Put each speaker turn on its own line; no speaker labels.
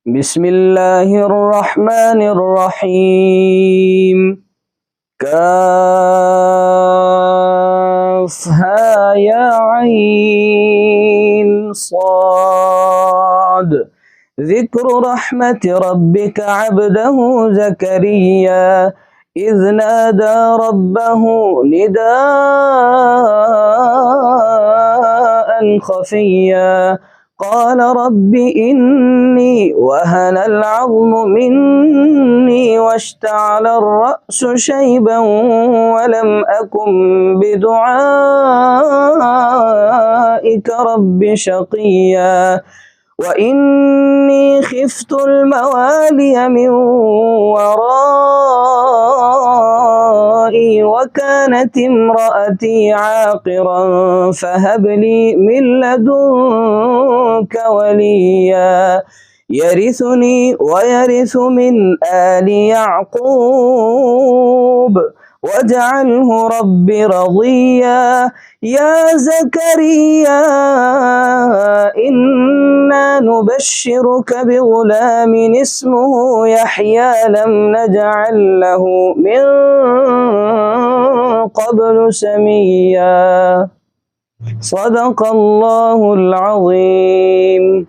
بسم الله الرحمن الرحيم. كافها يا عين صاد. ذكر رحمة ربك عبده زكريا إذ نادى ربه نداء خفيا قال رب إني وهن العظم مني واشتعل الرأس شيبا ولم أكن بدعائك رب شقيا وإني خفت الموالي من ورائي وكانت امرأتي عاقرا فهب لي من لدنك وليا يرثني ويرث من آل يعقوب واجعله رب رضيا. يا زكريا إنا نبشرك بغلام اسمه يحيى لم نجعل له من قبل سميا. صدق الله العظيم.